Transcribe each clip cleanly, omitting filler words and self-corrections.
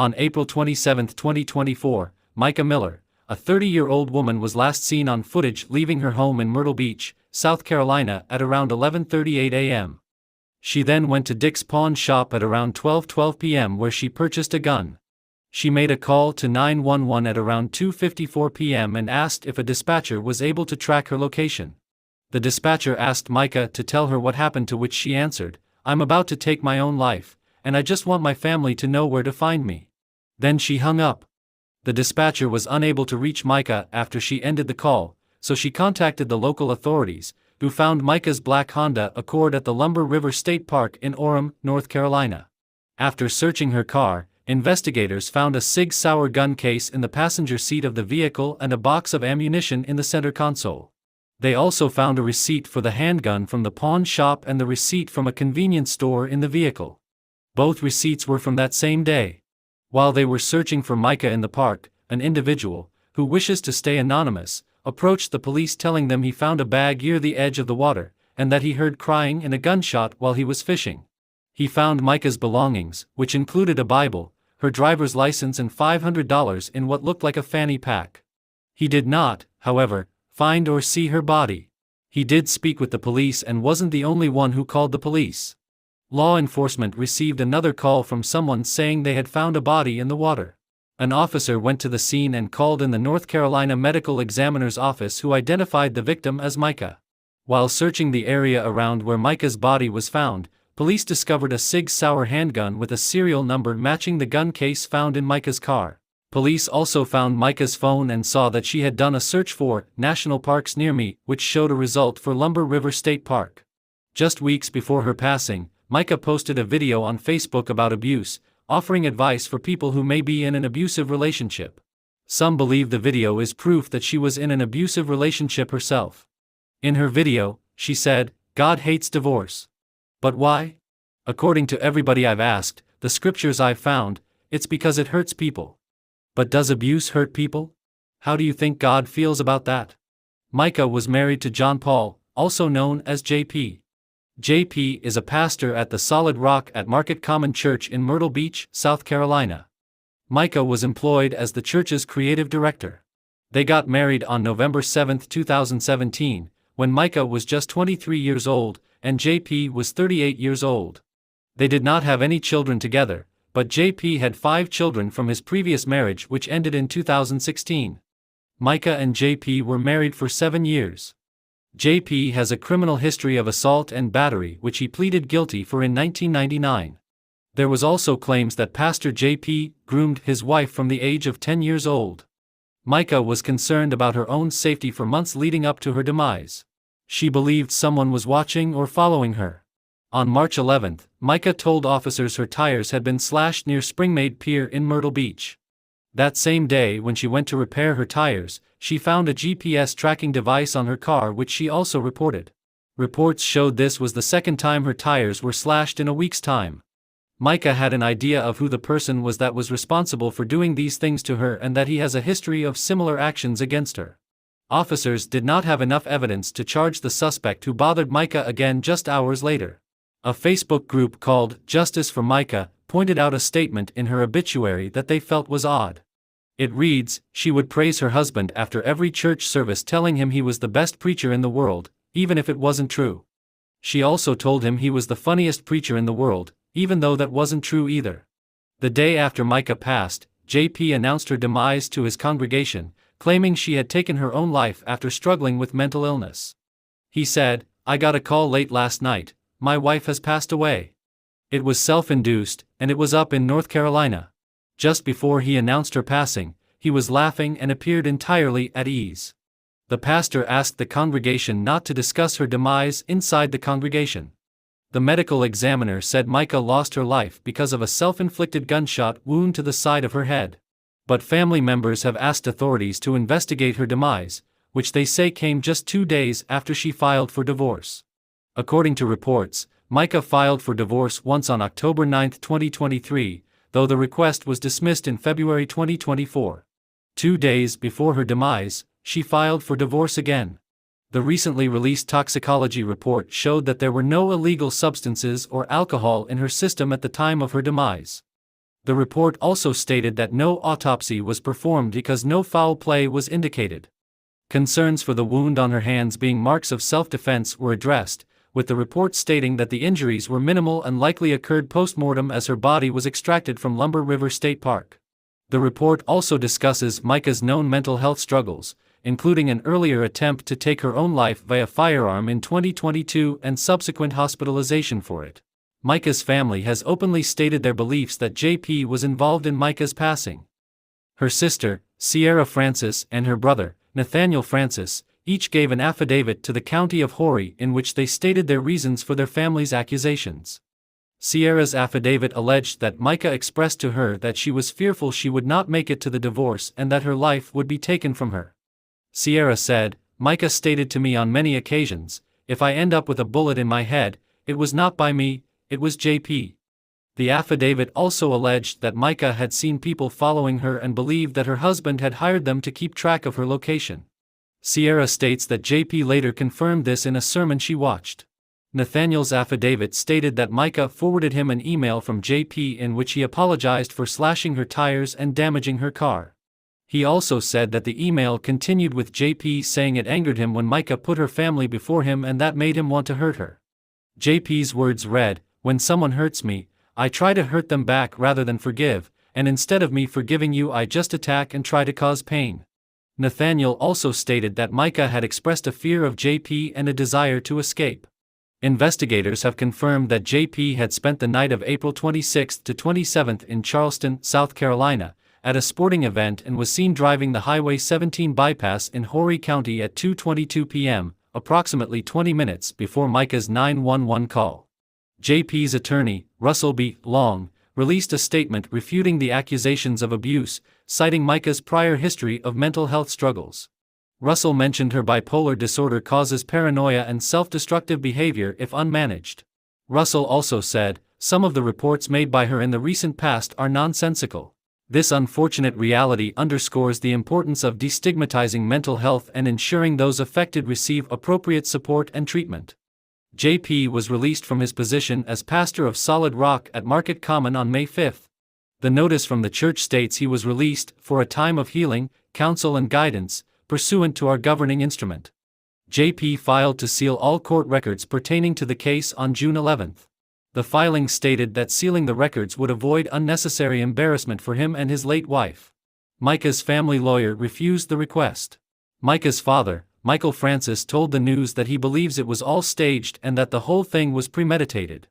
On April 27, 2024, Mica Miller, a 30-year-old woman, was last seen on footage leaving her home in Myrtle Beach, South Carolina at around 11:38 a.m. She then went to Dick's pawn shop at around 12:12 p.m. where she purchased a gun. She made a call to 911 at around 2:54 p.m. and asked if a dispatcher was able to track her location. The dispatcher asked Mica to tell her what happened, to which she answered, "I'm about to take my own life, and I just want my family to know where to find me." Then she hung up. The dispatcher was unable to reach Mica after she ended the call, so she contacted the local authorities, who found Mica's black Honda Accord at the Lumber River State Park in Orem, North Carolina. After searching her car, investigators found a Sig Sauer gun case in the passenger seat of the vehicle and a box of ammunition in the center console. They also found a receipt for the handgun from the pawn shop and the receipt from a convenience store in the vehicle. Both receipts were from that same day. While they were searching for Mica in the park, an individual, who wishes to stay anonymous, approached the police telling them he found a bag near the edge of the water, and that he heard crying and a gunshot while he was fishing. He found Mica's belongings, which included a Bible, her driver's license and $500 in what looked like a fanny pack. He did not, however, find or see her body. He did speak with the police and wasn't the only one who called the police. Law enforcement received another call from someone saying they had found a body in the water. An officer went to the scene and called in the North Carolina Medical Examiner's office, who identified the victim as Mica. While searching the area around where Mica's body was found, police discovered a Sig Sauer handgun with a serial number matching the gun case found in Mica's car. Police also found Mica's phone and saw that she had done a search for National Parks Near Me, which showed a result for Lumber River State Park. Just weeks before her passing, Mica posted a video on Facebook about abuse, offering advice for people who may be in an abusive relationship. Some believe the video is proof that she was in an abusive relationship herself. In her video, she said, "God hates divorce. But why? According to everybody I've asked, the scriptures I've found, it's because it hurts people. But does abuse hurt people? How do you think God feels about that?" Mica was married to John Paul, also known as JP. JP is a pastor at the Solid Rock at Market Common Church in Myrtle Beach, South Carolina. Mica was employed as the church's creative director. They got married on November 7, 2017, when Mica was just 23 years old, and JP was 38 years old. They did not have any children together, but JP had 5 children from his previous marriage, which ended in 2016. Mica and JP were married for 7 years. JP has a criminal history of assault and battery, which he pleaded guilty for in 1999. There was also claims that Pastor JP groomed his wife from the age of 10 years old. Mica was concerned about her own safety for months leading up to her demise. She believed someone was watching or following her. On March 11, Mica told officers her tires had been slashed near Springmaid Pier in Myrtle Beach. That same day, when she went to repair her tires, she found a GPS tracking device on her car, which she also reported. Reports showed this was the second time her tires were slashed in a week's time. Mica had an idea of who the person was that was responsible for doing these things to her, and that he has a history of similar actions against her. Officers did not have enough evidence to charge the suspect, who bothered Mica again just hours later. A Facebook group called Justice for Mica pointed out a statement in her obituary that they felt was odd. It reads, "She would praise her husband after every church service, telling him he was the best preacher in the world, even if it wasn't true. She also told him he was the funniest preacher in the world, even though that wasn't true either." The day after Mica passed, JP announced her demise to his congregation, claiming she had taken her own life after struggling with mental illness. He said, "I got a call late last night, my wife has passed away. It was self-induced, and it was up in North Carolina." Just before he announced her passing, he was laughing and appeared entirely at ease. The pastor asked the congregation not to discuss her demise inside the congregation. The medical examiner said Mica lost her life because of a self-inflicted gunshot wound to the side of her head. But family members have asked authorities to investigate her demise, which they say came just 2 days after she filed for divorce. According to reports, Mica filed for divorce once on October 9, 2023, though the request was dismissed in February 2024. 2 days before her demise, she filed for divorce again. The recently released toxicology report showed that there were no illegal substances or alcohol in her system at the time of her demise. The report also stated that no autopsy was performed because no foul play was indicated. Concerns for the wound on her hands being marks of self-defense were addressed, with the report stating that the injuries were minimal and likely occurred post-mortem as her body was extracted from Lumber River State Park. The report also discusses Mica's known mental health struggles, including an earlier attempt to take her own life via firearm in 2022 and subsequent hospitalization for it. Mica's family has openly stated their beliefs that JP was involved in Mica's passing. Her sister, Sierra Francis, and her brother, Nathaniel Francis, each gave an affidavit to the county of Horry in which they stated their reasons for their family's accusations. Sierra's affidavit alleged that Mica expressed to her that she was fearful she would not make it to the divorce and that her life would be taken from her. Sierra said, "Mica stated to me on many occasions, if I end up with a bullet in my head, it was not by me, it was JP." The affidavit also alleged that Mica had seen people following her and believed that her husband had hired them to keep track of her location. Sierra states that JP later confirmed this in a sermon she watched. Nathaniel's affidavit stated that Mica forwarded him an email from JP in which he apologized for slashing her tires and damaging her car. He also said that the email continued with JP saying it angered him when Mica put her family before him and that made him want to hurt her. JP's words read, "When someone hurts me, I try to hurt them back rather than forgive, and instead of me forgiving you I just attack and try to cause pain." Nathaniel also stated that Mica had expressed a fear of JP and a desire to escape. Investigators have confirmed that JP had spent the night of April 26 to 27 in Charleston, South Carolina, at a sporting event and was seen driving the Highway 17 bypass in Horry County at 2:22 p.m., approximately 20 minutes before Mica's 911 call. JP's attorney, Russell B. Long, released a statement refuting the accusations of abuse, citing Mica's prior history of mental health struggles. Russell mentioned her bipolar disorder causes paranoia and self-destructive behavior if unmanaged. Russell also said, "Some of the reports made by her in the recent past are nonsensical. This unfortunate reality underscores the importance of destigmatizing mental health and ensuring those affected receive appropriate support and treatment." JP was released from his position as pastor of Solid Rock at Market Common on May 5. The notice from the church states he was released for a time of healing, counsel and guidance, pursuant to our governing instrument. JP filed to seal all court records pertaining to the case on June 11. The filing stated that sealing the records would avoid unnecessary embarrassment for him and his late wife. Mica's family lawyer refused the request. Mica's father, Michael Francis, told the news that he believes it was all staged and that the whole thing was premeditated.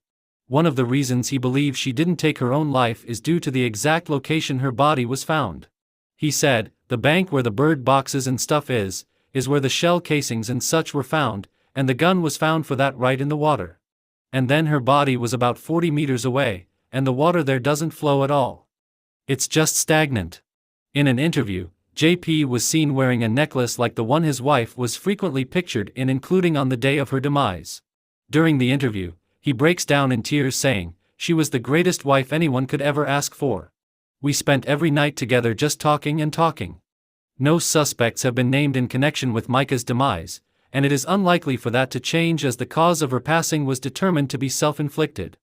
One of the reasons he believes she didn't take her own life is due to the exact location her body was found. He said, "The bank where the bird boxes and stuff is where the shell casings and such were found, and the gun was found for that right in the water. And then her body was about 40 meters away, and the water there doesn't flow at all. It's just stagnant." In an interview, JP was seen wearing a necklace like the one his wife was frequently pictured in, including on the day of her demise. During the interview, he breaks down in tears saying, "She was the greatest wife anyone could ever ask for. We spent every night together just talking and talking." No suspects have been named in connection with Mica's demise, and it is unlikely for that to change as the cause of her passing was determined to be self-inflicted.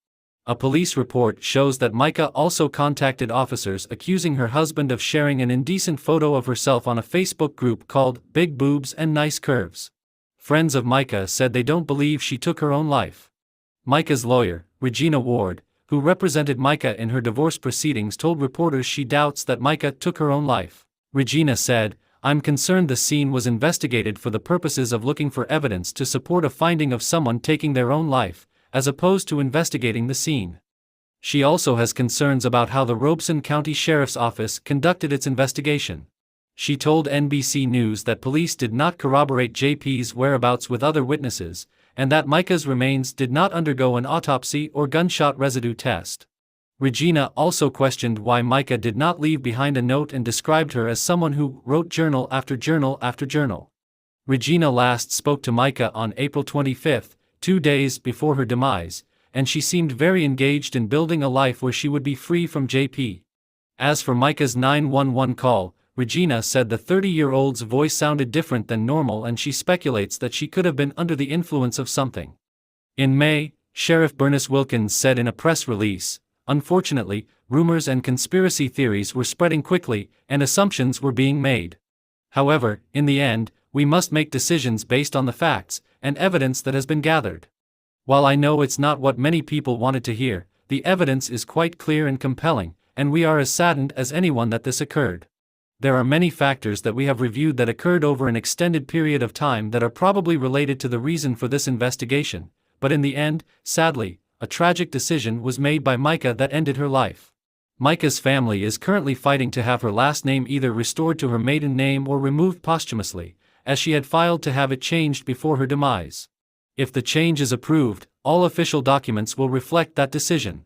A police report shows that Mica also contacted officers accusing her husband of sharing an indecent photo of herself on a Facebook group called Big Boobs and Nice Curves. Friends of Mica said they don't believe she took her own life. Mica's lawyer, Regina Ward, who represented Mica in her divorce proceedings, told reporters she doubts that Mica took her own life. Regina said, "I'm concerned the scene was investigated for the purposes of looking for evidence to support a finding of someone taking their own life, as opposed to investigating the scene." She also has concerns about how the Robeson County Sheriff's Office conducted its investigation. She told NBC News that police did not corroborate JP's whereabouts with other witnesses, and that Mica's remains did not undergo an autopsy or gunshot residue test. Regina also questioned why Mica did not leave behind a note and described her as someone who wrote journal after journal after journal. Regina last spoke to Mica on April 25, 2 days before her demise, and she seemed very engaged in building a life where she would be free from JP. As for Mica's 911 call, Regina said the 30-year-old's voice sounded different than normal and she speculates that she could have been under the influence of something. In May, Sheriff Bernice Wilkins said in a press release, Unfortunately, rumors and conspiracy theories were spreading quickly, and assumptions were being made. However, in the end, we must make decisions based on the facts and evidence that has been gathered. While I know it's not what many people wanted to hear, the evidence is quite clear and compelling, and we are as saddened as anyone that this occurred. There are many factors that we have reviewed that occurred over an extended period of time that are probably related to the reason for this investigation, but in the end, sadly, a tragic decision was made by Mica that ended her life. Mica's family is currently fighting to have her last name either restored to her maiden name or removed posthumously, as she had filed to have it changed before her demise. If the change is approved, all official documents will reflect that decision.